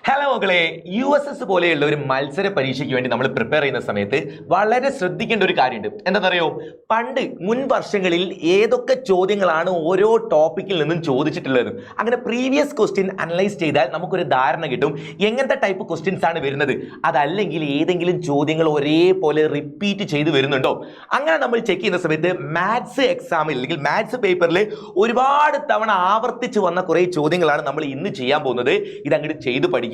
Hello മക്കളെ, USS പോലെയുള്ള ഒരു മത്സര പരീക്ഷയ്ക്ക് വേണ്ടി നമ്മൾ പ്രിപ്പയർ ചെയ്യുന്ന സമയത്ത് വളരെ ശ്രദ്ധിക്കേണ്ട ഒരു കാര്യമുണ്ട്. എന്താണെന്നറിയോ? പണ്ട് മുൻ വർഷങ്ങളിൽ ഏതൊക്കെ ചോദ്യങ്ങളാണ് ഓരോ ടോപ്പിക്കിൽ നിന്നും ചോദിച്ചിട്ടുള്ളത്, അങ്ങനെ പ്രീവിയസ് ക്വസ്റ്റ്യൻ അനലൈസ് ചെയ്താൽ നമുക്കൊരു ധാരണ കിട്ടും എങ്ങനത്തെ ടൈപ്പ് ക്വസ്റ്റ്യൻസ് ആണ് വരുന്നത്. അതല്ലെങ്കിൽ ഏതെങ്കിലും ചോദ്യങ്ങൾ ഒരേപോലെ റിപ്പീറ്റ് ചെയ്ത് വരുന്നുണ്ടോ. അങ്ങനെ നമ്മൾ ചെക്ക് ചെയ്യുന്ന സമയത്ത് മാത്സ് എക്സാമിൽ അല്ലെങ്കിൽ മാത്സ് പേപ്പറിൽ ഒരുപാട് തവണ ആവർത്തിച്ച് വന്ന കുറേ ചോദ്യങ്ങളാണ് നമ്മൾ ഇന്ന് ചെയ്യാൻ പോകുന്നത്. ഇതങ്ങോട്ട് ചെയ്ത് പഠിക്കുക.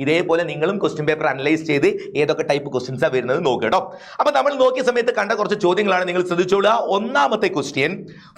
ഇതേപോലെ നിങ്ങളും ക്വസ്റ്റ്യൻ പേപ്പർ അനലൈസ് ചെയ്ത് ഏതൊക്കെ ടൈപ്പ് ക്വസ്റ്റ്യൻസാ വരുന്നത് നോക്കുക കേട്ടോ. അപ്പൊ നമ്മൾ നോക്കിയ സമയത്ത് കണ്ട കുറച്ച് ചോദ്യങ്ങളാണ്, നിങ്ങൾ ശ്രദ്ധിച്ചോളുക. ഒന്നാമത്തെ question,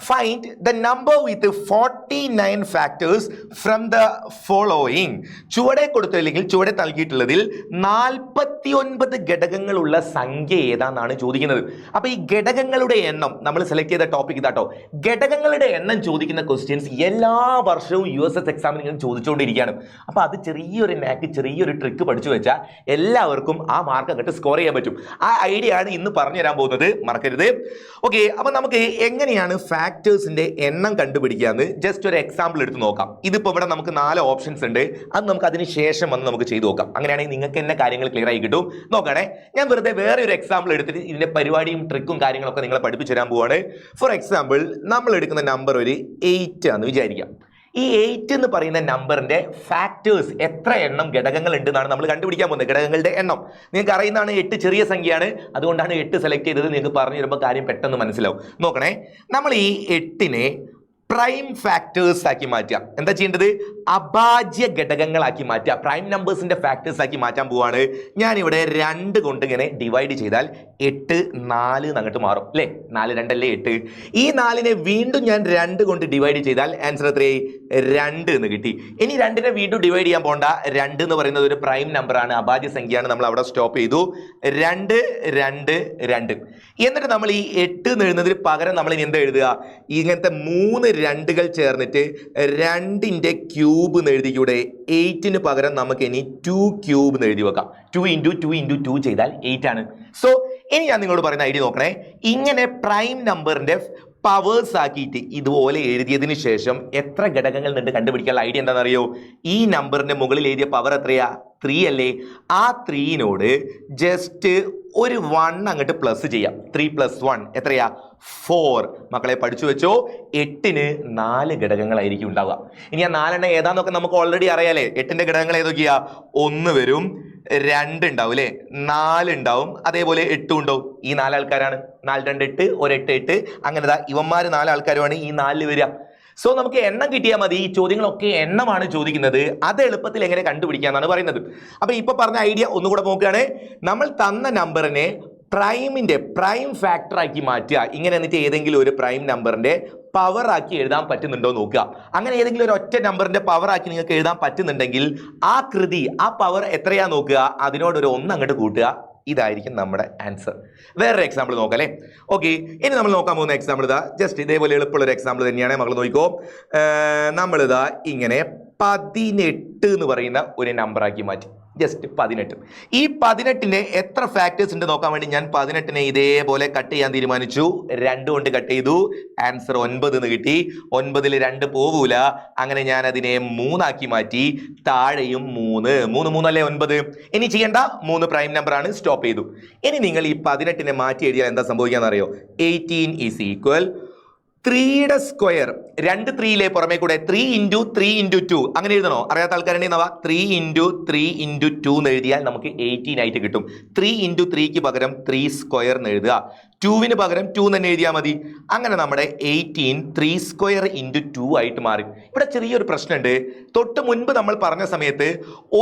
find the number with 49 factors from the following. ചുവടെ കൊടുത്തില്ലെങ്കിൽ ചുവടെ നൽകിയിട്ടുള്ളതിൽ 49 ഘടകങ്ങളുള്ള സംഖ്യ ഏതാണെന്നാണ് ചോദിക്കുന്നത്. അപ്പൊ ഈ ഘടകങ്ങളുടെ എണ്ണം നമ്മൾ സെലക്ട് ചെയ്ത ടോപ്പിക് ഇതാട്ടോ. ഘടകങ്ങളുടെ എണ്ണം ചോദിക്കുന്ന ക്വസ്റ്റ്യൻസ് എല്ലാ വർഷവും USS എക്സാമിന് നിങ്ങൾ ചോദിച്ചുകൊണ്ടിരിക്കുകയാണ്. അപ്പൊ അത് ചെറിയൊരു ചെറിയൊരു ട്രിക്ക് പഠിച്ചു വെച്ചാൽ എല്ലാവർക്കും ആ മാർക്ക് അങ്ങോട്ട് സ്കോർ ചെയ്യാൻ പറ്റും. ആ ഐഡിയ ആണ് ഇന്ന് പറഞ്ഞു തരാൻ പോകുന്നത്, മറക്കരുത്. ഓക്കെ, അപ്പൊ നമുക്ക് എങ്ങനെയാണ് ഫാക്ടേഴ്സിന്റെ എണ്ണം കണ്ടുപിടിക്കാന്ന് ജസ്റ്റ് ഒരു എക്സാമ്പിൾ എടുത്ത് നോക്കാം. ഇതിപ്പോ ഇവിടെ നമുക്ക് 4 ഓപ്ഷൻസ് ഉണ്ട്. അത് നമുക്ക് അതിന് ശേഷം വന്ന് നമുക്ക് ചെയ്തു നോക്കാം. അങ്ങനെയാണെങ്കിൽ നിങ്ങൾക്ക് തന്നെ കാര്യങ്ങൾ ക്ലിയർ ആയി കിട്ടും. നോക്കണേ, ഞാൻ വെറുതെ വേറെ ഒരു എക്സാമ്പിൾ എടുത്തിട്ട് ഇതിന്റെ പരിപാടിയും ട്രിക്കും കാര്യങ്ങളൊക്കെ നിങ്ങളെ പഠിപ്പിച്ചു തരാൻ പോവാണ്. ഫോർ എക്സാമ്പിൾ, നമ്മൾ എടുക്കുന്ന നമ്പർ ഒരു 8 ആണെന്ന് വിചാരിക്കാം. ഈ 8 എന്ന് പറയുന്ന നമ്പറിന്റെ ഫാക്ടേഴ്സ് എത്ര എണ്ണം ഘടകങ്ങൾ ഉണ്ടെന്നാണ് നമ്മൾ കണ്ടുപിടിക്കാൻ പോകുന്നത്. ഘടകങ്ങളുടെ എണ്ണം നിങ്ങൾക്ക് അറിയുന്നതാണ്. 8 ചെറിയ സംഖ്യയാണ്, അതുകൊണ്ടാണ് 8 സെലക്ട് ചെയ്തത്. നിങ്ങൾക്ക് പറഞ്ഞു തരുമ്പോൾ കാര്യം പെട്ടെന്ന് മനസ്സിലാവും. നോക്കണേ, നമ്മൾ ഈ 8നെ പ്രൈം ഫാക്ടേഴ്സ് ആക്കി മാറ്റാം. എന്താ ചെയ്യേണ്ടത്? അഭാജ്യ ഘടകങ്ങളാക്കി മാറ്റുക. പ്രൈം നമ്പേഴ്സിന്റെ ഫാക്ടേഴ്സ് ആക്കി മാറ്റാൻ പോവാണ്. ഞാനിവിടെ 2 കൊണ്ട് ഇങ്ങനെ ഡിവൈഡ് ചെയ്താൽ 8 4 അങ്ങോട്ട് മാറും അല്ലേ. 4 2 അല്ലേ 8. ഈ 4നെ വീണ്ടും ഞാൻ 2 കൊണ്ട് ഡിവൈഡ് ചെയ്താൽ ആൻസർ എത്രയായി? 2 എന്ന് കിട്ടി. ഇനി 2നെ വീണ്ടും ഡിവൈഡ് ചെയ്യാൻ പോണ്ട. 2 എന്ന് പറയുന്നത് ഒരു പ്രൈം നമ്പർ ആണ്, അഭാജ്യ സംഖ്യയാണ്. നമ്മൾ അവിടെ സ്റ്റോപ്പ് ചെയ്തു. 2 2 2. എന്നിട്ട് നമ്മൾ ഈ 8 എന്ന് എഴുതുന്നതിന് പകരം നമ്മൾ ഇനി എന്താ എഴുതുക? ഇങ്ങനത്തെ 3 2കൾ ചേർന്നിട്ട് 2ന്റെ ക്യൂബ് എന്ന് എഴുതിക്കൂടെ? 8ന് പകരം നമുക്ക് ഇനി 2 ക്യൂബ് എന്ന് എഴുതി വെക്കാം. 2 × 2 × 2 ചെയ്താൽ 8 ആണ്. സോ ഇനി ഞാൻ നിങ്ങളോട് പറയുന്ന ഐഡിയ നോക്കണേ. ഇങ്ങനെ പ്രൈം നമ്പറിന്റെ പവേഴ്സ് ആക്കിയിട്ട് ഇതുപോലെ എഴുതിയതിന് ശേഷം എത്ര ഘടകങ്ങൾ ഉണ്ട് കണ്ടുപിടിക്കാനുള്ള ഐഡിയ എന്താണെന്നറിയോ? ഈ നമ്പറിന്റെ മുകളിൽ എഴുതിയ പവർ എത്രയാ? 3 അല്ലേ. ആ 3നോട് ജസ്റ്റ് ഒരു 1 അങ്ങോട്ട് പ്ലസ് ചെയ്യാം. 3 + 1 എത്രയാ? 4. മക്കളെ പഠിച്ചു വെച്ചോ. 8ന് 4 ഘടകങ്ങളായിരിക്കും ഉണ്ടാവുക. ഇനി ആ 4 ഏതാന്നൊക്കെ നമുക്ക് ഓൾറെഡി അറിയാലേ. 8ന്റെ ഘടകങ്ങൾ ഏതൊക്കെയാ? 1 വരും, 2 ഉണ്ടാവും അല്ലേ, 4 ഉണ്ടാവും, അതേപോലെ 8 ഉണ്ടാവും. ഈ 4 ആൾക്കാരാണ്. 4 2 8, ഒരു 8 8. അങ്ങനെ ഇവന്മാര് 4 ആൾക്കാരുമാണ് ഈ 4 വരിക. സോ നമുക്ക് എണ്ണം കിട്ടിയാൽ മതി. ഈ ചോദ്യങ്ങളൊക്കെ എണ്ണമാണ് ചോദിക്കുന്നത്. അത് എളുപ്പത്തിൽ എങ്ങനെ കണ്ടുപിടിക്കാന്നാണ് പറയുന്നത്. അപ്പൊ ഇപ്പൊ പറഞ്ഞ ഐഡിയ ഒന്നുകൂടെ നോക്കുകയാണ്. നമ്മൾ തന്ന നമ്പറിനെ പ്രൈമിന്റെ പ്രൈം ഫാക്ടർ ആക്കി മാറ്റുക. ഇങ്ങനെ എന്നിട്ട് ഏതെങ്കിലും ഒരു പ്രൈം നമ്പറിന്റെ പവർ ആക്കി എഴുതാൻ പറ്റുന്നുണ്ടോ നോക്കുക. അങ്ങനെ ഏതെങ്കിലും ഒരു ഒറ്റ നമ്പറിന്റെ പവർ ആക്കി നിങ്ങൾക്ക് എഴുതാൻ പറ്റുന്നുണ്ടെങ്കിൽ ആ കൃതി, ആ പവർ എത്രയാ നോക്കുക, അതിനോടൊരു 1 അങ്ങോട്ട് കൂട്ടുക. ഇതായിരിക്കും നമ്മുടെ ആൻസർ. വേറൊരു എക്സാമ്പിൾ നോക്കാം അല്ലേ. ഓക്കെ, ഇനി നമ്മൾ നോക്കാൻ പോകുന്ന എക്സാമ്പിൾ ഇതാ ജസ്റ്റ് ഇതേപോലെ എളുപ്പമുള്ള ഒരു എക്സാമ്പിൾ തന്നെയാണ്. മകൾ നോക്കിക്കോ. നമ്മളിതാ ഇങ്ങനെ 18 എന്ന് പറയുന്ന ഒരു നമ്പർ ആക്കി മാറ്റി. ജസ്റ്റ് 18. ഈ 18ന് എത്ര ഫാക്ടേഴ്സ് ഉണ്ട് നോക്കാൻ വേണ്ടി ഞാൻ 18നെ ഇതേപോലെ കട്ട് ചെയ്യാൻ തീരുമാനിച്ചു. 2 കൊണ്ട് കട്ട് ചെയ്തു. ആൻസർ 9 എന്ന് കിട്ടി. 9ൽ 2 പോവൂല. അങ്ങനെ ഞാൻ അതിനെ 3 ആക്കി മാറ്റി. താഴെയും 3 3 3 അല്ലേ 9. ഇനി ചെയ്യേണ്ട 3 പ്രൈം നമ്പർ ആണ്. സ്റ്റോപ്പ് ചെയ്തു. ഇനി നിങ്ങൾ ഈ 18നെ മാറ്റി എഴുതിയാൽ എന്താ സംഭവിക്കാന്ന് അറിയോ? 18 = 3യുടെ സ്ക്വയർ. 2 3യിലെ പുറമേ കൂടെ 3 × 3 × 2 അങ്ങനെ എഴുതണോ? അറിയാത്ത ആൾക്കാരുണ്ടെങ്കിൽ 3 × 3 × 2 എന്ന് എഴുതിയാൽ നമുക്ക് 18 ആയിട്ട് കിട്ടും. 3 × 3ക്ക് പകരം 3² എന്ന് എഴുതുക. 2വിന് പകരം 2 തന്നെ എഴുതിയാൽ മതി. അങ്ങനെ നമ്മുടെ 18 3² × 2 ആയിട്ട് മാറി. ഇവിടെ ചെറിയൊരു പ്രശ്നമുണ്ട്. തൊട്ട് മുൻപ് നമ്മൾ പറഞ്ഞ സമയത്ത്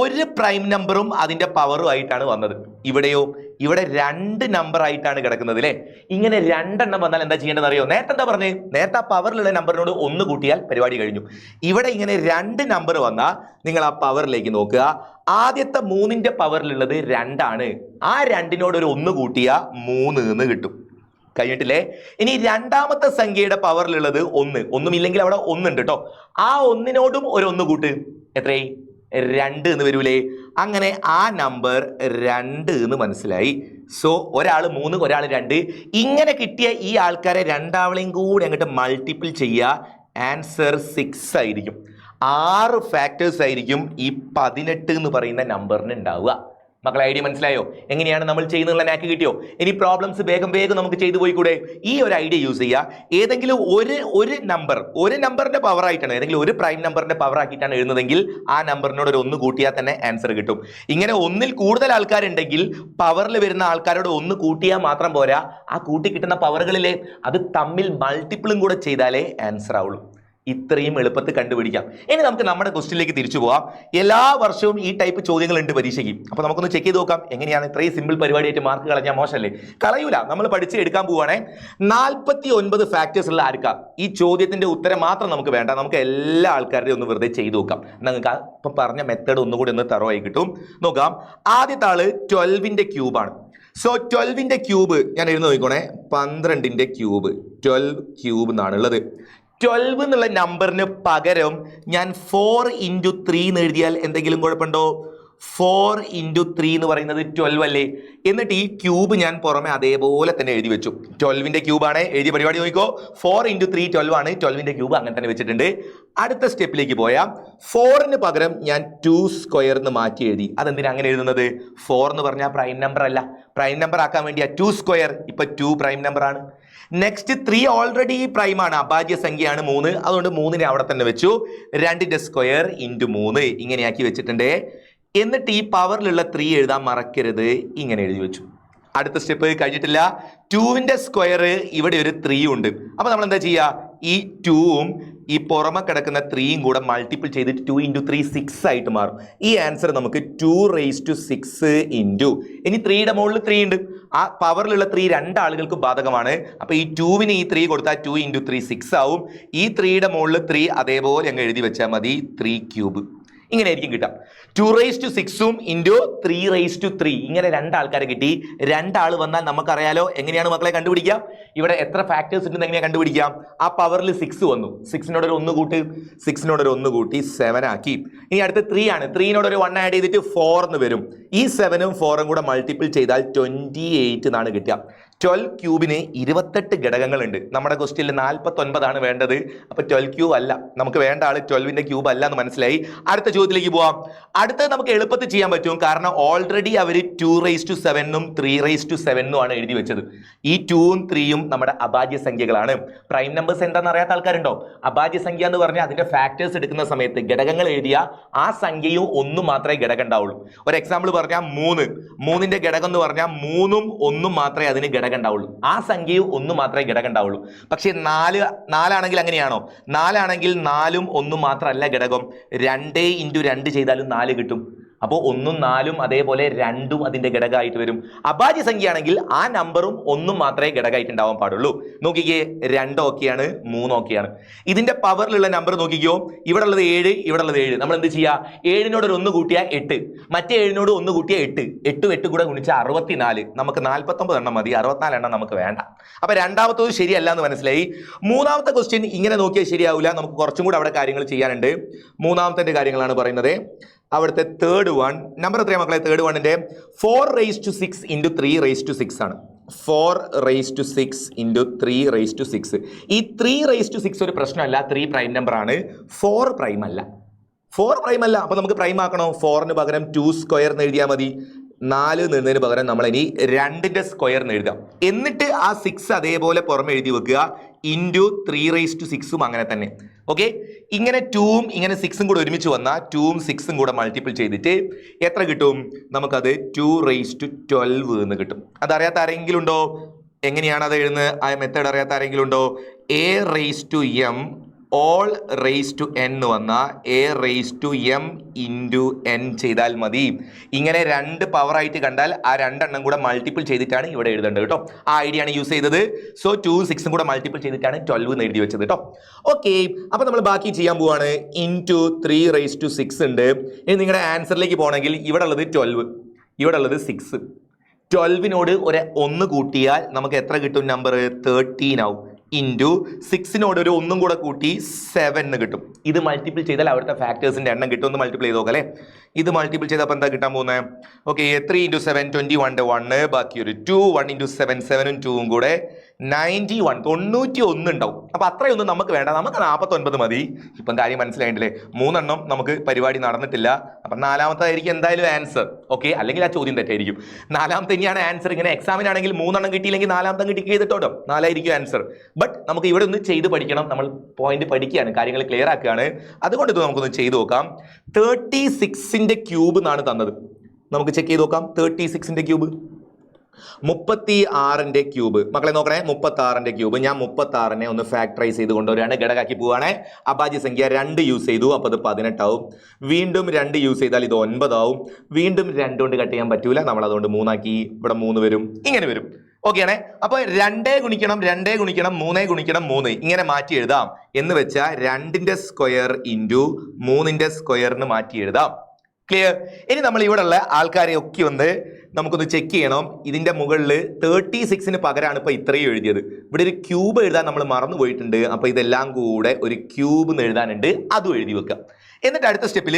ഒരു പ്രൈം നമ്പറും അതിന്റെ പവറും ആയിട്ടാണ് വന്നത്. ഇവിടെയോ? ഇവിടെ 2 നമ്പർ ആയിട്ടാണ് കിടക്കുന്നത് അല്ലേ. ഇങ്ങനെ 2 എണ്ണം വന്നാൽ എന്താ ചെയ്യേണ്ടത് അറിയോ? നേരത്തെ എന്താ പറഞ്ഞേ? നേരത്തെ ആ പവറിലുള്ള നമ്പറിനോട് 1 കൂട്ടിയാൽ പരിപാടി കഴിഞ്ഞു. ഇവിടെ ഇങ്ങനെ 2 നമ്പർ വന്നാൽ നിങ്ങൾ ആ പവറിലേക്ക് നോക്കുക. ആദ്യത്തെ 3ന്റെ പവറിലുള്ളത് 2 ആണ്. ആ 2നോട് ഒരു 1 കൂട്ടിയാൽ 3 എന്ന് കിട്ടും. കഴിഞ്ഞിട്ടില്ലേ? ഇനി രണ്ടാമത്തെ സംഖ്യയുടെ പവറിലുള്ളത് 1. ഒന്നുമില്ലെങ്കിൽ അവിടെ 1 ഉണ്ട് കേട്ടോ. ആ 1നോടും ഒരു 1 കൂട്ട്. എത്രയായി? 2 എന്ന് വരൂലേ. അങ്ങനെ ആ നമ്പർ 2 എന്ന് മനസ്സിലായി. സോ ഒരാൾ 3, ഒരാൾ 2. ഇങ്ങനെ കിട്ടിയ ഈ ആൾക്കാരെ രണ്ടാളെയും കൂടി അങ്ങോട്ട് മൾട്ടിപ്പിൾ ചെയ്യുക. ആൻസർ 6 ആയിരിക്കും. 6 ഫാക്ടേഴ്സ് ആയിരിക്കും ഈ 18 എന്ന് പറയുന്ന നമ്പറിന് ഉണ്ടാവുക. മക്കളെ ഐഡിയ മനസ്സിലായോ? എങ്ങനെയാണ് നമ്മൾ ചെയ്യുന്നുള്ള നാക്ക് കിട്ടിയോ? ഇനി പ്രോബ്ലംസ് വേഗം നമുക്ക് ചെയ്തു പോയിക്കൂടെ? ഈ ഒരു ഐഡിയ യൂസ് ചെയ്യുക. ഏതെങ്കിലും ഒരു നമ്പറിന്റെ പവർ ആയിട്ടാണ്, ഏതെങ്കിലും ഒരു പ്രൈം നമ്പറിന്റെ പവർ ആക്കിയിട്ടാണ് എഴുതുന്നതെങ്കിൽ ആ നമ്പറിനോട് ഒരു 1 കൂട്ടിയാൽ തന്നെ ആൻസർ കിട്ടും. ഇങ്ങനെ ഒന്നിൽ കൂടുതൽ ആൾക്കാരുണ്ടെങ്കിൽ പവറിൽ വരുന്ന ആൾക്കാരോട് 1 കൂട്ടിയാൽ മാത്രം പോരാ, ആ കൂട്ടി കിട്ടുന്ന പവറുകളിലെ അത് തമ്മിൽ മൾട്ടിപ്പിളും കൂടെ ചെയ്താലേ ആൻസർ ആവുള്ളൂ. ഇത്രയും എളുപ്പത്തിൽ കണ്ടുപിടിക്കാം. ഇനി നമുക്ക് നമ്മുടെ ക്വസ്റ്റ്യനിലേക്ക് തിരിച്ചു പോവാം. എല്ലാ വർഷവും ഈ ടൈപ്പ് ചോദ്യങ്ങൾ ഉണ്ട് പരീക്ഷയ്ക്ക്. അപ്പൊ നമുക്കൊന്ന് ചെക്ക് ചെയ്ത് നോക്കാം എങ്ങനെയാണ്. ഇത്രയും സിമ്പിൾ പരിപാടിയായിട്ട് മാർക്ക് കളഞ്ഞാൽ മോശമല്ലേ? കളയൂല, നമ്മൾ പഠിച്ച് എടുക്കാൻ പോവാണേ. 49 ഫാക്ടേഴ്സ് ഉള്ള ആർക്കാ? ഈ ചോദ്യത്തിന്റെ ഉത്തരം മാത്രം നമുക്ക് വേണ്ട, നമുക്ക് എല്ലാ ആൾക്കാരുടെയും ഒന്ന് വെറുതെ ചെയ്ത് നോക്കാം. നിങ്ങൾക്ക് ഇപ്പൊ പറഞ്ഞ മെത്തേഡ് ഒന്നുകൂടി ഒന്ന് തറവായി കിട്ടും. നോക്കാം. ആദ്യത്തെ ആള് 12ന്റെ ക്യൂബാണ്. സോ 12ന്റെ ക്യൂബ് ഞാൻ എഴുതി നോക്കിക്കോണേ. 12ന്റെ ക്യൂബ് 12 ക്യൂബ് എന്നാണ് ഉള്ളത്. 12 എന്നുള്ള നമ്പറിന് പകരം ഞാൻ 4 × 3 എന്ന് എഴുതിയാൽ എന്തെങ്കിലും കുഴപ്പമുണ്ടോ? 4 × 3 എന്ന് പറയുന്നത് 12 അല്ലേ? എന്നിട്ട് ഈ ക്യൂബ് ഞാൻ പുറമെ അതേപോലെ തന്നെ എഴുതി വെച്ചു. 12ന്റെ ക്യൂബാണ്. എഴുതിയ പരിപാടി നോക്കിക്കോ. 4 × 3 12 ആണ്. 12ന്റെ ക്യൂബ് അങ്ങനെ തന്നെ വെച്ചിട്ടുണ്ട്. അടുത്ത സ്റ്റെപ്പിലേക്ക് പോയാൽ 4ന് പകരം ഞാൻ 2 സ്ക്വയർ എന്ന് മാറ്റി എഴുതി. അതെന്തിനാ അങ്ങനെ എഴുതുന്നത്? 4 എന്ന് പറഞ്ഞാൽ പ്രൈം നമ്പർ അല്ല, പ്രൈം നമ്പർ ആക്കാൻ വേണ്ടിയാ 2 സ്ക്വയർ. ഇപ്പൊ 2 പ്രൈം നമ്പർ ആണ്. നെക്സ്റ്റ് 3 ഓൾറെഡി പ്രൈം ആണ്, അഭാജ്യ സംഖ്യയാണ് 3. അതുകൊണ്ട് 3നെ അവിടെ തന്നെ വെച്ചു. 2ന്റെ സ്ക്വയർ × 3 ഇങ്ങനെയാക്കി വെച്ചിട്ടുണ്ട്. എന്നിട്ട് ഈ പവറിലുള്ള 3 എഴുതാൻ മറക്കരുത്, ഇങ്ങനെ എഴുതി വെച്ചു. അടുത്ത സ്റ്റെപ്പ് കഴിഞ്ഞിട്ടില്ല. 2ന്റെ സ്ക്വയർ ഇവിടെ ഒരു 3 ഉണ്ട്. അപ്പൊ നമ്മൾ എന്താ ചെയ്യുക? ഈ 2ഉം ഈ പുറമെ കിടക്കുന്ന 3യും കൂടെ മൾട്ടിപ്പിൾ ചെയ്തിട്ട് 2 × 3 6 ആയിട്ട് മാറും. ഈ ആൻസർ നമുക്ക് 2�6 ഇൻറ്റു, ഇനി 3യുടെ മുകളിൽ 3 ഉണ്ട്, ആ പവറിലുള്ള 3 രണ്ടാളുകൾക്ക് ബാധകമാണ്. അപ്പൊ ഈ 2വിന് ഈ 3 കൊടുത്താൽ 2 × 3 6 ആവും. ഈ 3യുടെ മുകളിൽ 3 അതേപോലെ അങ്ങ് എഴുതി വെച്ചാൽ മതി. 3 ക്യൂബ് ഇങ്ങനെ ആയിരിക്കും കിട്ടാം. 2�6ഉം ഇൻറ്റു 3�3. ഇങ്ങനെ രണ്ടാൾക്കാരെ കിട്ടി. രണ്ടാൾ വന്നാൽ നമുക്കറിയാലോ എങ്ങനെയാണ് മക്കളെ കണ്ടുപിടിക്കാം. ഇവിടെ എത്ര ഫാക്ടേഴ്സ് ഉണ്ടെന്ന് എങ്ങനെയാണ് കണ്ടുപിടിക്കാം? ആ പവറിൽ 6 വന്നു, 6നോട് ഒരു 1 കൂട്ടി, 6നോട് ഒരു 1 കൂട്ടി 7 ആക്കി. ഇനി അടുത്ത് 3 ആണ്. 3നോട് ഒരു 1 ആഡ് ചെയ്തിട്ട് 4 എന്ന് വരും. ഈ 7ഉം 4ഉം കൂടെ മൾട്ടിപ്പിൾ ചെയ്താൽ 28 എന്നാണ് കിട്ടുക. 12 ക്യൂബിന് 28 ഘടകങ്ങളുണ്ട്. നമ്മുടെ ക്വസ്റ്റ്യനിൽ 49 ആണ് വേണ്ടത്. അപ്പൊ 12 ക്യൂബ് അല്ല, നമുക്ക് വേണ്ട ആള് 12ന്റെ ക്യൂബ് അല്ല എന്ന് മനസ്സിലായി. അടുത്ത ചോദ്യത്തിലേക്ക് പോവാം. അടുത്തത് നമുക്ക് എളുപ്പത്തിൽ ചെയ്യാൻ പറ്റും, കാരണം ഓൾറെഡി അവർ 2�7ഉം 3�7ഉം ആണ് എഴുതി വെച്ചത്. ഈ 2ഉം 3യും നമ്മുടെ അഭാജ്യ സംഖ്യകളാണ്. പ്രൈം നമ്പേഴ്സ് എന്താണെന്ന് അറിയാത്ത ആൾക്കാരുണ്ടോ? അഭാജ്യ സംഖ്യ എന്ന് പറഞ്ഞാൽ അതിന്റെ ഫാക്ടേഴ്സ് എടുക്കുന്ന സമയത്ത് ഘടകങ്ങൾ എഴുതിയ ആ സംഖ്യയും 1 മാത്രമേ ഘടകം ഉണ്ടാവുള്ളൂ. ഒരു എക്സാമ്പിൾ പറഞ്ഞാൽ 3ന്റെ ഘടകം എന്ന് പറഞ്ഞാൽ 3ഉം 1ഉം മാത്രമേ അതിന് ഘടകം ഉണ്ടാവുള്ളൂ. ആ സംഖ്യയും 1 മാത്രമേ ഘടകം ഉണ്ടാവുള്ളൂ. പക്ഷേ 4 ആണെങ്കിൽ അങ്ങനെയാണോ? 4 ആണെങ്കിൽ 4ഉം 1ഉം മാത്രമല്ല ഘടകം. 2 × 2 ചെയ്താലും 4 കിട്ടും. അപ്പോൾ 1ഉം 4ഉം അതേപോലെ 2ഉം അതിന്റെ ഘടകമായിട്ട് വരും. അഭാജ്യ സംഖ്യ ആണെങ്കിൽ ആ നമ്പറും 1ഉം മാത്രമേ ഘടകമായിട്ട് ഉണ്ടാവാൻ പാടുള്ളൂ. നോക്കിക്കേ, 2 ഓക്കെയാണ്, 3 ഓക്കെയാണ്. ഇതിന്റെ പവറിലുള്ള നമ്പർ നോക്കിക്കോ. ഇവിടെ ഉള്ളത് 7, ഇവിടെ ഉള്ളത് 7. നമ്മൾ എന്ത് ചെയ്യുക? 7നോട് ഒരു 1 കൂട്ടിയാൽ 8, മറ്റേ 7നോട് 1 കൂട്ടിയാൽ 8, 8 കൂടെ ഗുണിച്ചാൽ 64. നമുക്ക് 49 എണ്ണം മതി, 64 എണ്ണം നമുക്ക് വേണ്ട. അപ്പൊ രണ്ടാമത്തത് ശരിയല്ല എന്ന് മനസ്സിലായി. മൂന്നാമത്തെ ക്വസ്റ്റ്യൻ ഇങ്ങനെ നോക്കിയാൽ ശരിയാവില്ല, നമുക്ക് കുറച്ചും കൂടെ അവിടെ കാര്യങ്ങൾ ചെയ്യാനുണ്ട്. മൂന്നാമത്തെ കാര്യങ്ങളാണ് പറയുന്നത്. അവിടുത്തെ തേർഡ് വൺ നമ്പർ എത്രയാണ് മക്കളെ? തേർഡ് വണ്ണിന്റെ 4�6× 3�6 ആണ്. 4�6× 3�6. ഈ 3�6 ഒരു പ്രശ്നമല്ല, 3 പ്രൈം നമ്പർ ആണ്. 4 പ്രൈം അല്ല, 4 പ്രൈം അല്ല. അപ്പൊ നമുക്ക് പ്രൈം ആക്കണോ? 4ന് പകരം 2 സ്ക്വയർ എന്ന് എഴുതിയാൽ മതി. 4 എന്നതിന് പകരം നമ്മൾ ഇനി 2ന്റെ സ്ക്വയർ എന്ന് എഴുതാം. എന്നിട്ട് ആ 6 അതേപോലെ പുറമെ എഴുതി വെക്കുക. ഇൻറ്റു 3�6ഉം അങ്ങനെ തന്നെ. ഓക്കെ, ഇങ്ങനെ 2ഉം ഇങ്ങനെ 6ഉം കൂടെ ഒരുമിച്ച് വന്നാൽ 2ഉം 6ഉം കൂടെ മൾട്ടിപ്പിൾ ചെയ്തിട്ട് എത്ര കിട്ടും? നമുക്കത് 2⁻12 എന്ന് കിട്ടും. അതറിയാത്ത ആരെങ്കിലും ഉണ്ടോ? എങ്ങനെയാണ് അത് എഴുതുന്നത്? ആ മെത്തേഡ് അറിയാത്ത ആരെങ്കിലും ഉണ്ടോ? a⁻m all raised to n എന്ന് വന്നാൽ a⁻m × n ചെയ്താൽ മതി. ഇങ്ങനെ 2 പവർ ആയിട്ട് കണ്ടാൽ ആ 2 എണ്ണം കൂടെ മൾട്ടിപ്പിൾ ചെയ്തിട്ടാണ് ഇവിടെ എഴുതേണ്ടത് കേട്ടോ. ആ ഐഡിയ ആണ് യൂസ് ചെയ്തത്. സോ 2ഉം 6ഉം കൂടെ മൾട്ടിപ്പിൾ ചെയ്തിട്ടാണ് 12 എന്ന് എഴുതി വെച്ചത് കേട്ടോ. ഓക്കെ, അപ്പൊ നമ്മൾ ബാക്കി ചെയ്യാൻ പോവാണ്. ഇൻറ്റു 3⁻6 ഉണ്ട്. ഇനി നിങ്ങളുടെ ആൻസറിലേക്ക് പോകണമെങ്കിൽ ഇവിടെ ഉള്ളത് 12, ഇവിടെ ഉള്ളത് 6. 12നോട് ഒരു 1 കൂട്ടിയാൽ നമുക്ക് എത്ര കിട്ടും? നമ്പർ 13 ആവും. ഇൻറ്റു 6നോട് ഒരു 1 കൂടെ കൂട്ടി 7 കിട്ടും. ഇത് മൾട്ടിപ്പിൾ ചെയ്താൽ അവിടുത്തെ ഫാക്ടേഴ്സിന്റെ എണ്ണം കിട്ടും. ഒന്ന് മൾട്ടിപ്പിൾ ചെയ്ത് നോക്കാം അല്ലേ? ഇത് മൾട്ടിപ്പിൾ ചെയ്തപ്പോൾ എന്താ കിട്ടാൻ പോകുന്നത്? ഓക്കെ, 3 × 7 21, ബാക്കി ഒരു 2, 1 × 7 7ഉം 2ഉം കൂടെ 91 91 ഉണ്ടാവും. അപ്പൊ അത്രയൊന്നും നമുക്ക് വേണ്ട, നമുക്ക് 49 മതി. ഇപ്പം കാര്യം മനസ്സിലായിട്ടില്ലേ? 3 എണ്ണം നമുക്ക് പരിപാടി നടന്നിട്ടില്ല. അപ്പൊ 4-മത്തായിരിക്കും എന്തായാലും ആൻസർ. ഓക്കെ, അല്ലെങ്കിൽ ആ ചോദ്യം തെറ്റായിരിക്കും. 4-മത്തെ തന്നെയാണ് ആൻസർ. ഇങ്ങനെ എക്സാമിനാണെങ്കിൽ 3 എണ്ണം കിട്ടിയില്ലെങ്കിൽ 4-മത്തെ കിട്ടി ചെയ്തിട്ടോ 4 ആൻസർ. ബട്ട് നമുക്ക് ഇവിടെ ഒന്ന് ചെയ്ത് പഠിക്കണം. നമ്മൾ പോയിന്റ് പഠിക്കുകയാണ്, കാര്യങ്ങൾ ക്ലിയർ ആക്കുകയാണ്. അതുകൊണ്ട് ഇത് നമുക്കൊന്ന് ചെയ്ത് നോക്കാം. 36ന്റെ ക്യൂബ് എന്നാണ് തന്നത്. നമുക്ക് ചെക്ക് ചെയ്ത് നോക്കാം. 36ന്റെ ക്യൂബ് 36ന്റെ ക്യൂബ്. മക്കളെ നോക്കണേ, 36ന്റെ ക്യൂബ്. ഞാൻ 36നെ ഒന്ന് ഫാക്ടറൈസ് ചെയ്ത് കൊണ്ടുവരികയാണ്, ഘടകാക്കി പോവുകയാണെ. അഭാജ്യ സംഖ്യ 2 യൂസ് ചെയ്തു, അപ്പോൾ അത് 18 ആവും. വീണ്ടും 2 യൂസ് ചെയ്താൽ ഇത് 9 ആവും. വീണ്ടും 2 കൊണ്ട് കട്ട് ചെയ്യാൻ പറ്റൂല, നമ്മൾ അതുകൊണ്ട് 3 ആക്കി. ഇവിടെ 3 വരും, ഇങ്ങനെ വരും. ഓക്കെ ആണേ. അപ്പൊ 2 ഗുണിക്കണം 2 ഗുണിക്കണം 3 ഗുണിക്കണം 3 ഇങ്ങനെ മാറ്റി എഴുതാം. എന്ന് വെച്ചാൽ 2ന്റെ സ്ക്വയർ ഇൻറ്റു 3ന്റെ സ്ക്വയറിന് മാറ്റി എഴുതാം. ക്ലിയർ? ഇനി നമ്മൾ ഇവിടെ ഉള്ള ആൾക്കാരെ ഒക്കെ ഒന്ന് നമുക്കൊന്ന് ചെക്ക് ചെയ്യണം. ഇതിന്റെ മുകളിൽ 36ന് പകരമാണ് ഇപ്പൊ ഇത്രയും എഴുതിയത്. ഇവിടെ ഒരു ക്യൂബ് എഴുതാൻ നമ്മൾ മറന്നു പോയിട്ടുണ്ട്. അപ്പൊ ഇതെല്ലാം കൂടെ ഒരു ക്യൂബ് എഴുതാനുണ്ട്, അതും എഴുതി വെക്കാം. എന്നിട്ട് അടുത്ത സ്റ്റെപ്പിൽ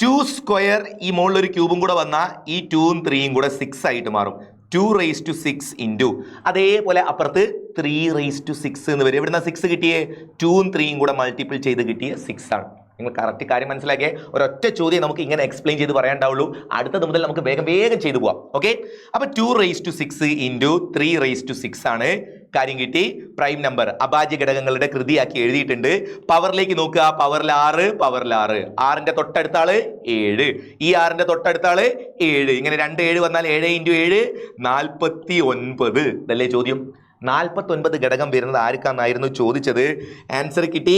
2 സ്ക്വയർ, ഈ മുകളിൽ ഒരു ക്യൂബും കൂടെ വന്നാൽ ഈ 2ഉം 3യും കൂടെ 6 ആയിട്ട് മാറും. 2⁻6 ഇൻറ്റു അതേപോലെ അപ്പുറത്ത് 3�6 എന്ന് വരും. എവിടുന്ന 6 കിട്ടിയേ? 2ഉം 3യും കൂടെ മൾട്ടിപ്പിൾ ചെയ്ത് കിട്ടിയ 6 ആണ്. നിങ്ങൾ കറക്റ്റ് കാര്യം മനസ്സിലാക്കിയേ. ഒരൊറ്റ ചോദ്യം നമുക്ക് ഇങ്ങനെ എക്സ്പ്ലെയിൻ ചെയ്ത് പറയാണ്ടാവുള്ളൂ. അടുത്തത് മുതൽ നമുക്ക് വേഗം ചെയ്തു പോവാം. ഓക്കെ, അപ്പൊ 2⁻6 ഇൻറ്റു 3⁻6 ആണ്. കാര്യം കിട്ടി. പ്രൈം നമ്പർ അഭാജ്യ ഘടകങ്ങളുടെ കൃതിയാക്കി എഴുതിയിട്ടുണ്ട്. പവറിലേക്ക് നോക്കുക. പവറിൽ 6, പവറിൽ 6. 6ന്റെ തൊട്ടടുത്ത ആള് 7, ഈ 6ന്റെ തൊട്ടടുത്ത ആള് 7. ഇങ്ങനെ 2 7 വന്നാൽ 7 ഇൻറ്റു 7 49. ഇതല്ലേ ചോദ്യം? 49 ഘടകം വരുന്നത് ആർക്കാന്നായിരുന്നു ചോദിച്ചത്. ആൻസർ കിട്ടി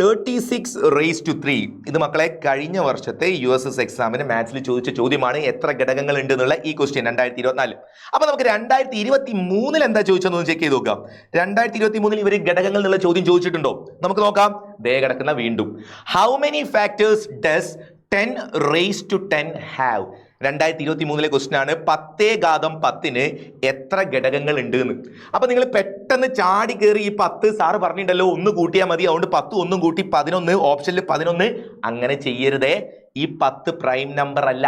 36⁻3. ഇത് മക്കളെ കഴിഞ്ഞ വർഷത്തെ USS എക്സാമിന് മാത്സിൽ ചോദിച്ച ചോദ്യമാണ്. എത്ര ഘടകങ്ങൾ ഉണ്ട് എന്നുള്ള ഈ ക്വസ്റ്റ്യൻ 2024. അപ്പൊ നമുക്ക് 2023 എന്താ ചോദിച്ചതെന്ന് ചെക്ക് ചെയ്ത് നോക്കാം. 2023 ഇവർ ഘടകങ്ങൾ എന്നുള്ള ചോദ്യം ചോദിച്ചിട്ടുണ്ടോ? നമുക്ക് നോക്കാം. ദേ കിടക്കുന്ന വീണ്ടും. How many factors does 10⁻10 have? 2023 question ആണ്. 10⁻10ന് എത്ര ഘടകങ്ങൾ ഉണ്ട് എന്ന്. അപ്പൊ നിങ്ങൾ പെട്ടെന്ന് ചാടി കയറി ഈ 10 സാറ് പറഞ്ഞിട്ടുണ്ടല്ലോ 1 കൂട്ടിയാൽ മതി, അതുകൊണ്ട് 10 1 കൂട്ടി 11, ഓപ്ഷനിൽ 11. അങ്ങനെ ചെയ്യരുതേ. ഈ 10 പ്രൈം നമ്പർ അല്ല,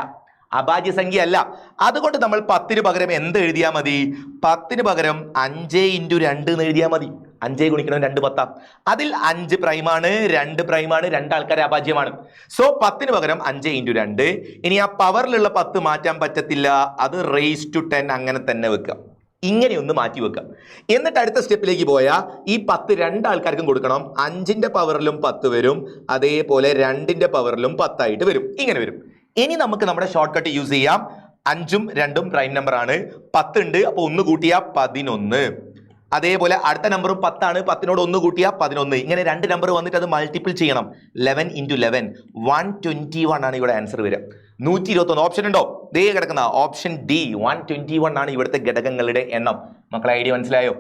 അഭാജ്യ സംഖ്യ അല്ല. അതുകൊണ്ട് നമ്മൾ 10ന് പകരം എന്ത് എഴുതിയാൽ മതി? 10ന് പകരം 5 ഇൻറ്റു 2 എന്ന് എഴുതിയാൽ മതി. 5 ഗുണിക്കണം 2 10. അതിൽ 5 പ്രൈമാണ്, 2 പ്രൈമാണ്, 2 ആൾക്കാരെ അഭാജ്യമാണ്. സോ 10ന് പകരം 5 ഇൻറ്റു 2. ഇനി ആ പവറിലുള്ള 10 മാറ്റാൻ പറ്റത്തില്ല, അത് ⁻10 അങ്ങനെ തന്നെ വെക്കാം. ഇങ്ങനെ ഒന്ന് മാറ്റി വെക്കാം. എന്നിട്ട് അടുത്ത സ്റ്റെപ്പിലേക്ക് പോയാൽ ഈ 10 2 ആൾക്കാർക്കും കൊടുക്കണം. 5ന്റെ പവറിലും 10 വരും, അതേപോലെ 2ന്റെ പവറിലും 10 ആയിട്ട് വരും. ഇങ്ങനെ വരും. ഇനി നമുക്ക് നമ്മുടെ ഷോർട്ട് കട്ട് യൂസ് ചെയ്യാം. 5ഉം 2ഉം പ്രൈം നമ്പർ ആണ്. 10 ഉണ്ട്, അപ്പൊ 1 കൂട്ടിയാ 11. അതേപോലെ അടുത്ത നമ്പറും 10 ആണ്. 10നോട് 1 കൂട്ടിയാ 11. ഇങ്ങനെ 2 നമ്പർ വന്നിട്ട് അത് മൾട്ടിപ്പിൾ ചെയ്യണം. 11 ഇൻറ്റു 11 121 ആണ് ഇവിടെ ആൻസർ വരിക. 121. ഓപ്ഷൻ ഉണ്ടോ? ദേ കിടക്കുന്ന ഓപ്ഷൻ ഡി 121 ആണ് ഇവിടുത്തെ ഘടകങ്ങളുടെ എണ്ണം. മക്കളെ ഐഡിയ മനസ്സിലായോ?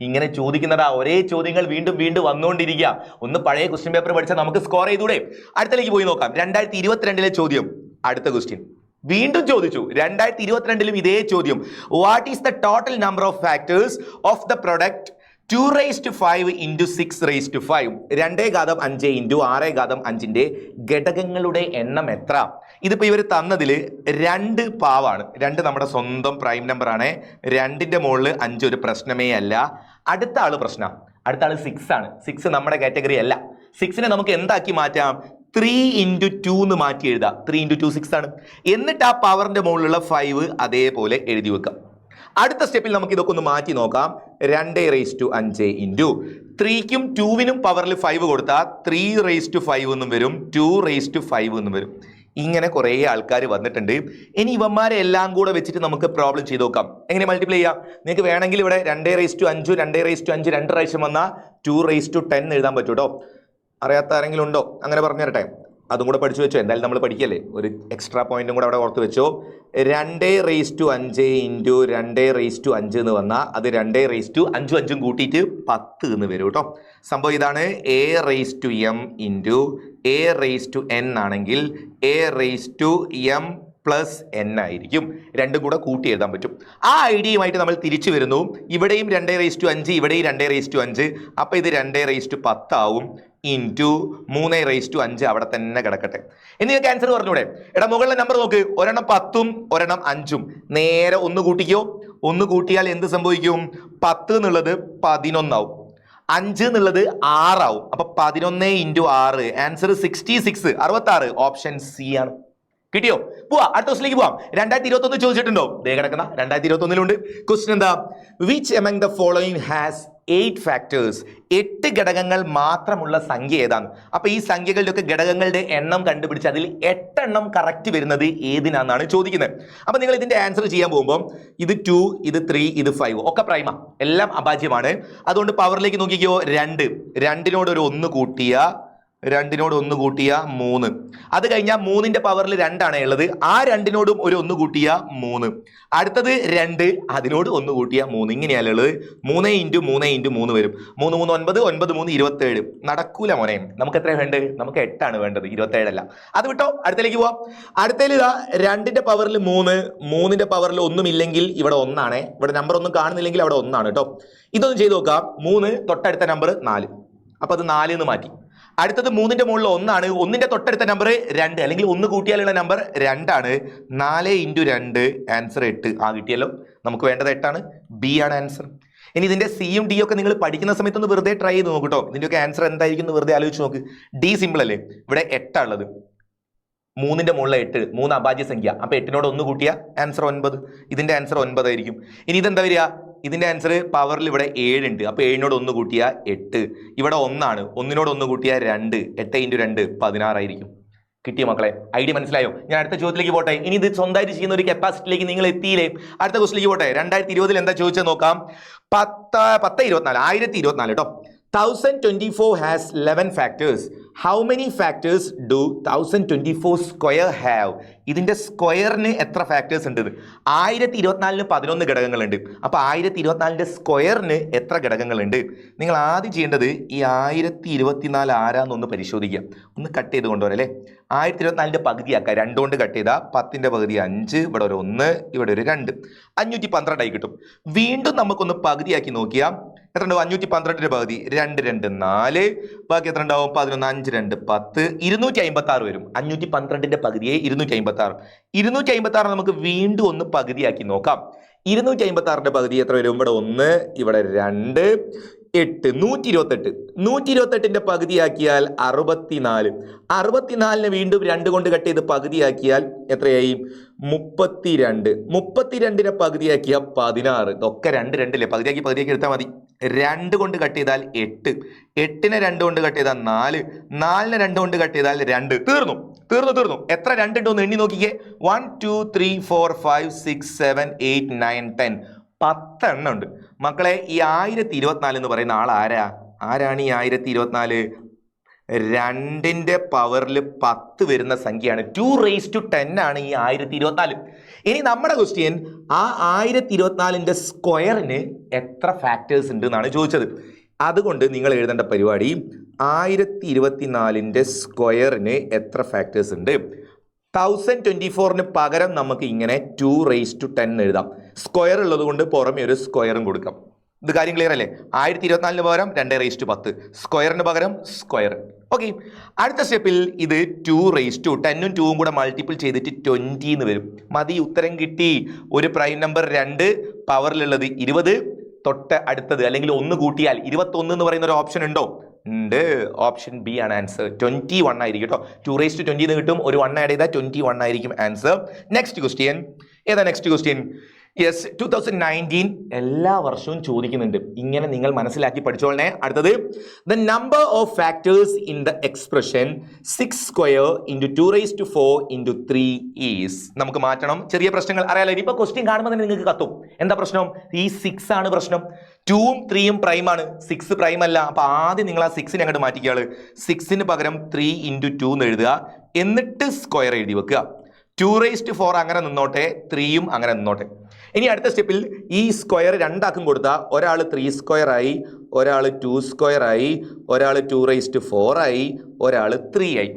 ഇങ്ങനെ ചോദിക്കുന്നതാ, ഒരേ ചോദ്യങ്ങൾ വീണ്ടും വീണ്ടും വന്നുകൊണ്ടിരിക്കുക. ഒന്ന് പഴയ ക്വസ്റ്റ്യൻ പേപ്പർ പഠിച്ചാൽ നമുക്ക് സ്കോർ ചെയ്തൂടെ? അടുത്തേക്ക് പോയി നോക്കാം. 2022 ചോദ്യം. അടുത്ത ക്വസ്റ്റ്യൻ വീണ്ടും ചോദിച്ചു. 2022 ഇതേ ചോദ്യം. What is the total number of factors of the product 2⁵5 into 6⁵5? 2⁵5 into 6⁵5ന്റെ ഘടകങ്ങളുടെ എണ്ണം എത്ര? ഇതിപ്പോൾ ഇവർ തന്നതിൽ 2 പാവാണ്. 2 നമ്മുടെ സ്വന്തം പ്രൈം നമ്പർ ആണ്. 2ന്റെ മുകളിൽ 5 ഒരു പ്രശ്നമേ അല്ല. അടുത്ത ആള് പ്രശ്നം. അടുത്ത ആള് 6 ആണ്. 6 നമ്മുടെ കാറ്റഗറി അല്ല. 6നെ നമുക്ക് എന്താക്കി മാറ്റാം? 3 ഇൻറ്റു 2 എന്ന് മാറ്റി എഴുതാം. 3 ഇൻറ്റു 2 6 ആണ്. എന്നിട്ട് ആ പവറിന്റെ മുകളിലുള്ള 5 അതേപോലെ എഴുതി വെക്കാം. അടുത്ത സ്റ്റെപ്പിൽ നമുക്ക് ഇതൊക്കെ ഒന്ന് മാറ്റി നോക്കാം. 2⁻5 ഇൻറ്റു 3ക്കും 2വിനും പവറിൽ 5 കൊടുത്താൽ 3⁻5 എന്നും വരും, 2⁻5 എന്നും വരും. ഇങ്ങനെ കുറേ ആൾക്കാർ വന്നിട്ടുണ്ട്. ഇനി ഇവന്മാരെ എല്ലാം കൂടെ വെച്ചിട്ട് നമുക്ക് പ്രോബ്ലം ചെയ്ത് നോക്കാം. എങ്ങനെ മൾട്ടിപ്ലൈ ചെയ്യാം? നിങ്ങൾക്ക് വേണമെങ്കിൽ ഇവിടെ 2⁻5 2⁻5 2 പ്രാവശ്യം വന്നാൽ 2⁻10 എഴുതാൻ പറ്റൂ കേട്ടോ. അറിയാത്ത ആരെങ്കിലും ഉണ്ടോ? അങ്ങനെ പറഞ്ഞു തരട്ടെ. അതും കൂടെ പഠിച്ചു വെച്ചോ. എന്തായാലും നമ്മൾ പഠിക്കല്ലേ, ഒരു എക്സ്ട്രാ പോയിന്റും കൂടെ അവിടെ ഓർത്ത് വെച്ചോ. 2⁻5 ഇൻറ്റു 2⁻5 എന്ന് വന്നാൽ അത് 2⁻5 കൂട്ടിയിട്ട് 10 എന്ന് വരും കേട്ടോ. സംഭവം ഇതാണ്. a⁻m ഇൻറ്റു a⁻n ആണെങ്കിൽ a⁻m പ്ലസ് n ആയിരിക്കും. രണ്ടും കൂടെ കൂട്ടി എഴുതാൻ പറ്റും. ആ ഐഡിയയുമായിട്ട് നമ്മൾ തിരിച്ചു വരുന്നു. ഇവിടെയും 2⁻5, ഇവിടെയും 2⁻5. അപ്പം ഇത് 2⁻10 ആവും. ഇൻറ്റു 3⁵5 അവിടെ തന്നെ കിടക്കട്ടെ. ഇനി നിങ്ങൾക്ക് ആൻസർ പറഞ്ഞൂടെ? എടാ മുകളിലെ നമ്പർ നോക്ക്, ഒരെണ്ണം 10ഉം ഒരെണ്ണം 5ഉം. നേരെ ഒന്ന് കൂട്ടിക്കോ. ഒന്ന് കൂട്ടിയാൽ എന്ത് സംഭവിക്കും? 10 എന്നുള്ളത് 11 ആവും, 5 എന്നുള്ളത് 6 ആവും. അപ്പൊ 11 ഇൻറ്റു 6, ആൻസർ 66, 66. ഓപ്ഷൻ സി ആണ്. കിട്ടിയോ? പോവാ അടുത്ത ക്വസ്റ്റിലേക്ക് പോവാം. 2021 ചോദിച്ചിട്ടുണ്ടോ? ദേ കിടക്കുന്ന 2021 ക്വസ്റ്റ്യൻ എന്താ? Which among the following has 8 factors? 8 ഘടകങ്ങൾ മാത്രമുള്ള സംഖ്യ ഏതാണ്? അപ്പൊ ഈ സംഖ്യകളുടെ ഒക്കെ ഘടകങ്ങളുടെ എണ്ണം കണ്ടുപിടിച്ച് അതിൽ 8 എണ്ണം കറക്റ്റ് വരുന്നത് ഏതിനാന്നാണ് ചോദിക്കുന്നത്. അപ്പൊ നിങ്ങൾ ഇതിന്റെ ആൻസർ ചെയ്യാൻ പോകുമ്പോൾ ഇത് 2, ഇത് 3, ഇത് 5 ഒക്കെ പ്രൈമാ, എല്ലാം അഭാജ്യമാണ്. അതുകൊണ്ട് പവറിലേക്ക് നോക്കിക്കോ. 2, 2നോട് ഒരു 1 കൂട്ടിയ 2നോട് 1 കൂട്ടിയ 3. അത് കഴിഞ്ഞാൽ 3ന്റെ പവറിൽ 2 ആണ് ഉള്ളത്. ആ 2നോടും ഒരു 1 കൂട്ടിയ 3. അടുത്തത് 2, അതിനോട് 1 കൂട്ടിയ 3. ഇങ്ങനെയല്ല ഉള്ളത്. 3 ഇൻറ്റു 3 ഇൻറ്റു 3 വരും. 3 3 9, 9 3 27. നടക്കൂല മോനെ. നമുക്ക് എത്ര വേണ്ടത്? നമുക്ക് 8 ആണ് വേണ്ടത്, 27 അല്ല. അത് വിട്ടോ, അടുത്തേക്ക് പോവാം. അടുത്തേൽ ഇതാ 2ന്റെ പവറിൽ 3, 3ന്റെ പവറിൽ ഒന്നുമില്ലെങ്കിൽ ഇവിടെ 1 ആണ്. ഇവിടെ നമ്പർ ഒന്നും കാണുന്നില്ലെങ്കിൽ അവിടെ 1 ആണ് കേട്ടോ. ഇതൊന്നും ചെയ്ത് നോക്കാം. 3 തൊട്ടടുത്ത നമ്പർ 4, അപ്പൊ അത് 4 എന്ന് മാറ്റി. അടുത്തത് 3ന്റെ മുകളിൽ 1 ആണ്. 1ന്റെ തൊട്ടടുത്ത നമ്പർ 2, അല്ലെങ്കിൽ 1 കൂട്ടിയാലുള്ള നമ്പർ 2 ആണ്. 4 ഇൻറ്റു 2, ആൻസർ 8. ആ കിട്ടിയല്ലോ. നമുക്ക് വേണ്ടത് 8 ആണ്. ബി ആണ് ആൻസർ. ഇനി ഇതിന്റെ സിയും ഡി ഒക്കെ നിങ്ങൾ പഠിക്കുന്ന സമയത്ത് ഒന്ന് വെറുതെ ട്രൈ ചെയ്ത് നോക്കട്ടോ. ഇതിന്റെയൊക്കെ ആൻസർ എന്തായിരിക്കും എന്ന് വെറുതെ ആലോചിച്ച് നോക്ക്. ഡി സിമ്പിൾ അല്ലേ? ഇവിടെ 8 ഉള്ളത്. 3ന്റെ മുകളിൽ 8, 3 അഭാജ്യ സംഖ്യ. അപ്പൊ 8നോട് 1 കൂട്ടിയ ആൻസർ 9. ഇതിന്റെ ആൻസർ 9 ആയിരിക്കും. ഇനി ഇതെന്താ വരിക? ഇതിന്റെ ആൻസർ പവറിൽ ഇവിടെ 7 ഉണ്ട്. അപ്പൊ 7നോട് 1 കൂട്ടിയ 8. ഇവിടെ 1 ആണ്. 1നോട് 1 കൂട്ടിയ 2. 8 ഇൻറ്റു 2 16 ആയിരിക്കും. കിട്ടിയ മക്കളെ? ഐഡിയ മനസ്സിലായോ? ഞാൻ അടുത്ത ചോദ്യത്തിലേക്ക് പോട്ടെ. ഇനി ഇത് സ്വന്തമായിട്ട് ചെയ്യുന്ന ഒരു കപ്പാസിറ്റിയിലേക്ക് നിങ്ങൾ എത്തിയില്ലേ? അടുത്ത ക്വസ്റ്റിലേക്ക് പോട്ടെ. 2020 എന്താ ചോദിച്ചത് നോക്കാം. 1024 കേട്ടോ. 1024 has 11 factors. How many factors do 1024 square have? ഇതിന്റെ സ്ക്വയറിന് എത്ര ഫാക്ടേഴ്സ് ഉണ്ട്? 1024 11 ഘടകങ്ങളുണ്ട്. അപ്പൊ 1024ന്റെ സ്ക്വയറിന് എത്ര ഘടകങ്ങളുണ്ട്? നിങ്ങൾ ആദ്യം ചെയ്യേണ്ടത് ഈ 1024 ആരാന്നൊന്ന് പരിശോധിക്കാം. ഒന്ന് കട്ട് ചെയ്ത് കൊണ്ടുവരാം അല്ലേ? 1024ന്റെ പകുതിയാക്കാം. 2 കൊണ്ട് കട്ട് ചെയ്താൽ 10ന്റെ പകുതി 5, ഇവിടെ ഒരു 1, ഇവിടെ ഒരു 2, 512 ആയി കിട്ടും. വീണ്ടും നമുക്കൊന്ന് പകുതിയാക്കി നോക്കിയാൽ എത്ര ഉണ്ടാവും? 512ന്റെ പകുതി 2 2 4, ബാക്കി എത്ര ഉണ്ടാവും? 11 5 2 10, 256 വരും. 512ന്റെ പകുതിയെ 256. 256 നമുക്ക് വീണ്ടും ഒന്ന് പകുതിയാക്കി നോക്കാം. 256ന്റെ പകുതി എത്ര വരും? ഇവിടെ 1, ഇവിടെ 2, 8, 128. 128ന്റെ പകുതിയാക്കിയാൽ 64. 64നെ വീണ്ടും 2 കൊണ്ട് കട്ട് ചെയ്ത് പകുതിയാക്കിയാൽ എത്രയായി? 32. 32നെ പകുതിയാക്കിയാൽ 16. ഇതൊക്കെ 2 2 അല്ലേ? പകുതിയാക്കി എടുത്താൽ മതി. 2 കൊണ്ട് കട്ട് ചെയ്താൽ 8. 8നെ 2 കൊണ്ട് കട്ട് ചെയ്താൽ 4. 4നെ 2 കൊണ്ട് കട്ട് ചെയ്താൽ 2. തീർന്നു. എത്ര 2 ഉണ്ടോ എന്ന് എണ്ണി നോക്കിക്കേ. 1 2 3 4 5 6 7 8 9 10. 10 എണ്ണം ഉണ്ട് മക്കളെ. ഈ 1024 എന്ന് പറയുന്ന ആൾ ആരാണ് ഈ 1024? 2ന്റെ പവറിൽ 10 വരുന്ന സംഖ്യയാണ്. 2⁻10 ആണ് ഈ 1024. ഇനി നമ്മുടെ ക്വസ്റ്റ്യൻ ആ 1024ന്റെ സ്ക്വയറിന് എത്ര ഫാക്ടേഴ്സ് ഉണ്ട് എന്നാണ് ചോദിച്ചത്. അതുകൊണ്ട് നിങ്ങൾ എഴുതേണ്ട പരിപാടി 1024ന്റെ സ്ക്വയറിന് എത്ര ഫാക്ടേഴ്സ് ഉണ്ട്? 1024ന് പകരം നമുക്ക് ഇങ്ങനെ 2⁻10 എഴുതാം. സ്ക്വയർ ഉള്ളത് കൊണ്ട് പുറമെ ഒരു സ്ക്വയറും കൊടുക്കാം. ഇത് കാര്യം ക്ലിയർ അല്ലേ? 1024ന് പകരം 2⁻10, സ്ക്വയറിന് പകരം സ്ക്വയർ. ഓക്കെ. അടുത്ത സ്റ്റെപ്പിൽ ഇത് 2⁻10ഉം 2ഉം കൂടെ മൾട്ടിപ്പിൾ ചെയ്തിട്ട് 20 എന്ന് വരും. മതി, ഉത്തരം കിട്ടി. ഒരു പ്രൈം നമ്പർ 2, പവറിലുള്ളത് 20, തൊട്ട് അടുത്തത് അല്ലെങ്കിൽ 1 കൂട്ടിയാൽ 21 എന്ന് പറയുന്ന ഒരു ഓപ്ഷൻ ഉണ്ടോ? ഉണ്ട്. ഓപ്ഷൻ ബി ആണ് ആൻസർ. 21 ആയിരിക്കും കേട്ടോ. 2⁻20 എന്ന് കിട്ടും. ഒരു 1 ആഡ് ചെയ്താൽ 21 ആയിരിക്കും ആൻസർ. നെക്സ്റ്റ് ക്വസ്റ്റ്യൻ ഏതാ? നെക്സ്റ്റ് ക്വസ്റ്റ്യൻ യെസ് 2019 എല്ലാ വർഷവും ചോദിക്കുന്നുണ്ട്. ഇങ്ങനെ നിങ്ങൾ മനസ്സിലാക്കി പഠിച്ചോളണേ. അടുത്തത് the number of factors in the expression 6 square into 2⁻4 into 3 is. നമുക്ക് മാറ്റണം. ചെറിയ പ്രശ്നങ്ങൾ അറിയാലോ. ഇനിയിപ്പോൾ ക്വസ്റ്റ്യൻ കാണുമ്പോൾ തന്നെ നിങ്ങൾക്ക് കത്തും. എന്താ പ്രശ്നം? ഈ 6 ആണ് പ്രശ്നം. 2ഉം 3ഉം പ്രൈം ആണ്, 6 പ്രൈം അല്ല. അപ്പൊ ആദ്യം നിങ്ങൾ ആ 6നെ അങ്ങോട്ട് മാറ്റിക്കാള്. 6ന് പകരം 3 into 2 എന്ന് എഴുതുക. എന്നിട്ട് സ്ക്വയർ എഴുതി വെക്കുക. 2⁻4 അങ്ങനെ നിന്നോട്ടെ, 3ഉം അങ്ങനെ നിന്നോട്ടെ. ഇനി അടുത്ത സ്റ്റെപ്പിൽ ഈ സ്ക്വയർ 2 ആക്കും കൊടുത്താൽ ഒരാൾ 3 square ആയി, ഒരാൾ 2 square ആയി, ഒരാൾ 2⁻4 ആയി, ഒരാൾ 3 ആയി.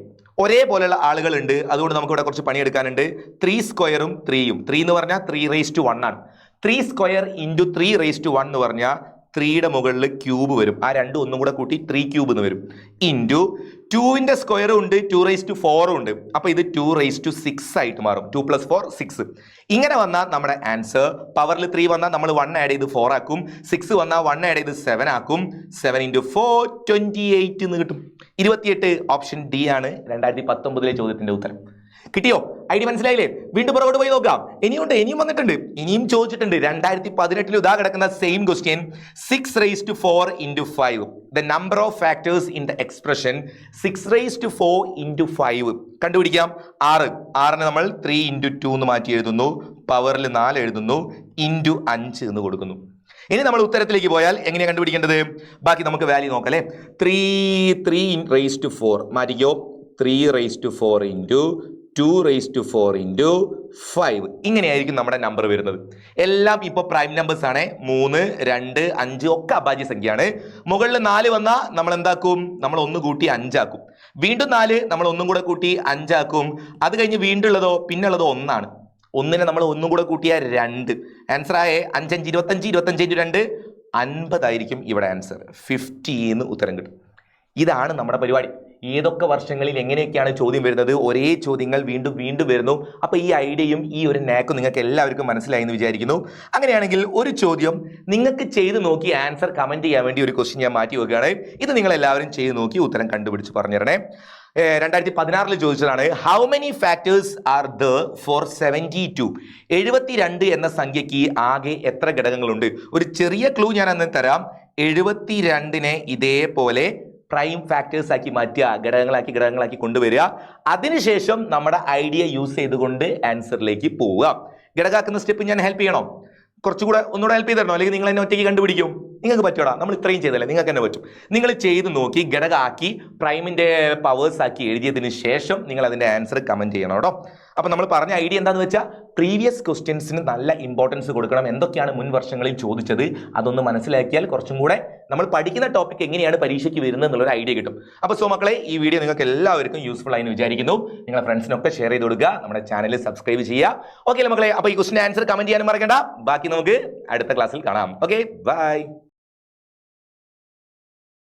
ഒരേപോലെയുള്ള ആളുകളുണ്ട്. അതുകൊണ്ട് നമുക്ക് ഇവിടെ കുറച്ച് പണിയെടുക്കാനുണ്ട്. 3 squareഉം 3ഉം. 3 എന്ന് പറഞ്ഞാൽ 3⁻1 ആണ്. 3 square into 3⁻1 എന്ന് പറഞ്ഞാൽ 3യുടെ മുകളിൽ ക്യൂബ് വരും. ആ രണ്ടും ഒന്നും കൂടെ കൂട്ടി 3 ക്യൂബ് എന്ന് വരും. ഇൻറ്റു 2ന്റെ സ്ക്വയറും ഉണ്ട് 2⁴ ഉണ്ട്. അപ്പോൾ ഇത് 2�6 ആയിട്ട് മാറും. 2 + 4 6. ഇങ്ങനെ വന്നാൽ നമ്മുടെ ആൻസർ പവറിൽ 3 വന്നാൽ നമ്മൾ 1 ആഡ് ചെയ്ത് 4 ആക്കും. 6 വന്നാൽ 1 ആഡ് ചെയ്ത് 7 ആക്കും. 7 × 4 28 എന്ന് കിട്ടും. 28 ഓപ്ഷൻ ഡി ആണ് 2019 ചോദ്യത്തിന്റെ ഉത്തരം. കിട്ടിയോ? ഐഡിയ മനസ്സിലായില്ലേ? വീണ്ടും പുറകോട്ട് പോയി നോക്കാം. ഇനിയും വന്നിട്ടുണ്ട്, ഇനിയും ചോദിച്ചിട്ടുണ്ട്. 2018 ഇതാ കിടക്കുന്ന same question. 6⁴ × 5 the number of factors in the expression 6⁴ × 5 കണ്ടുപിടിക്കാം. 6നെ നമ്മൾ 3 × 2 എന്ന് മാറ്റി എഴുതുന്നു. പവറിൽ 4 എഴുതുന്നു. ഇൻറ്റു 5 എന്ന് കൊടുക്കുന്നു. ഇനി നമ്മൾ ഉത്തരത്തിലേക്ക് പോയാൽ എങ്ങനെയാണ് കണ്ടുപിടിക്കേണ്ടത്? ബാക്കി നമുക്ക് വാല്യൂ നോക്കാം അല്ലേ. 3⁴ മാറ്റിക്കോ. 3⁴ ഇൻറ്റു 2⁴ ഇൻറ്റു 5 ഇങ്ങനെയായിരിക്കും നമ്മുടെ നമ്പർ വരുന്നത്. എല്ലാം ഇപ്പോൾ പ്രൈം നമ്പേഴ്സ് ആണ്. 3, 2, 5 ഒക്കെ അഭാജ്യ സംഖ്യയാണ്. മുകളിൽ 4 വന്നാൽ നമ്മൾ എന്താക്കും? നമ്മൾ 1 കൂട്ടി 5 ആക്കും. വീണ്ടും 4 നമ്മൾ 1 കൂടെ കൂട്ടി 5 ആക്കും. അത് കഴിഞ്ഞ് വീണ്ടും ഉള്ളതോ പിന്നുള്ളതോ 1 ആണ്. 1നെ നമ്മൾ 1 കൂടെ കൂട്ടിയാൽ 2. ആൻസർ ആയേ 5 × 5 25, 25 × 2 50 ആയിരിക്കും ഇവിടെ ആൻസർ. 50 എന്ന് ഉത്തരം കിട്ടും. ഇതാണ് നമ്മുടെ പരിപാടി. ഏതൊക്കെ വർഷങ്ങളിൽ എങ്ങനെയൊക്കെയാണ് ചോദ്യം വരുന്നത്, ഒരേ ചോദ്യങ്ങൾ വീണ്ടും വീണ്ടും വരുന്നു. അപ്പോൾ ഈ ഐഡിയയും ഈ ഒരു നാക്കും നിങ്ങൾക്ക് എല്ലാവർക്കും മനസ്സിലായി എന്ന് വിചാരിക്കുന്നു. അങ്ങനെയാണെങ്കിൽ ഒരു ചോദ്യം നിങ്ങൾക്ക് ചെയ്ത് നോക്കി ആൻസർ കമന്റ് ചെയ്യാൻ വേണ്ടി ഒരു ക്വസ്റ്റ്യൻ ഞാൻ മാറ്റി വെക്കുകയാണ്. ഇത് നിങ്ങൾ എല്ലാവരും ചെയ്ത് നോക്കി ഉത്തരം കണ്ടുപിടിച്ച് പറഞ്ഞു തരണേ. 2016 ചോദിച്ചതാണ്. How many factors are there for 72? 72 എന്ന സംഖ്യയ്ക്ക് ആകെ എത്ര ഘടകങ്ങളുണ്ട്? ഒരു ചെറിയ ക്ലൂ ഞാൻ അന്ന് തരാം. 72നെ ഇതേപോലെ പ്രൈം ഫാക്ടേഴ്സ് ആക്കി മാറ്റുക, ഘടകങ്ങളാക്കി കൊണ്ടുവരിക. അതിനുശേഷം നമ്മുടെ ഐഡിയ യൂസ് ചെയ്തുകൊണ്ട് ആൻസറിലേക്ക് പോവുക. ഘടകമാക്കുന്ന സ്റ്റെപ്പ് ഞാൻ ഹെൽപ്പ് ചെയ്യണോ? കുറച്ചുകൂടെ ഒന്നുകൂടെ ഹെൽപ്പ് ചെയ്ത് തരണോ? അല്ലെങ്കിൽ നിങ്ങൾ എന്നെ ഒറ്റയ്ക്ക് കണ്ടുപിടിക്കും? നിങ്ങൾക്ക് പറ്റൂടാ. നമ്മൾ ഇത്രയും ചെയ്തല്ലേ, നിങ്ങൾക്ക് തന്നെ പറ്റും. നിങ്ങൾ ചെയ്ത് നോക്കി ഘടകമാക്കി പ്രൈമിന്റെ പവേഴ്സ് ആക്കി എഴുതിയതിന് ശേഷം നിങ്ങൾ അതിന്റെ ആൻസർ കമന്റ് ചെയ്യണം കേട്ടോ. അപ്പൊ നമ്മൾ പറഞ്ഞ ഐഡിയ എന്താണെന്ന് വെച്ചാൽ പ്രീവിയസ് ക്വസ്റ്റ്യൻസിന് നല്ല ഇമ്പോർട്ടൻസ് കൊടുക്കണം. എന്തൊക്കെയാണ് മുൻ വർഷങ്ങളിൽ ചോദിച്ചത് അതൊന്ന് മനസ്സിലാക്കിയാൽ കുറച്ചും കൂടെ നമ്മൾ പഠിക്കുന്ന ടോപ്പിക് എങ്ങനെയാണ് പരീക്ഷയ്ക്ക് വരുന്നത് എന്നുള്ളൊരു ഐഡിയ കിട്ടും. അപ്പോൾ മക്കളെ, ഈ വീഡിയോ നിങ്ങൾക്ക് എല്ലാവർക്കും യൂസ്ഫുൾ ആയി എന്ന് വിചാരിക്കുന്നു. നിങ്ങളുടെ ഫ്രണ്ട്സിനൊക്കെ ഷെയർ ചെയ്ത് കൊടുക്കുക. നമ്മുടെ ചാനൽ സബ്സ്ക്രൈബ് ചെയ്യുക. ഓക്കെ മക്കളെ, അപ്പോൾ ഈ ക്വസ്റ്റിന്റെ ആൻസർ കമന്റ് ചെയ്യാനും മറക്കണ്ട. ബാക്കി നമുക്ക് അടുത്ത ക്ലാസ്സിൽ കാണാം. Okay, by.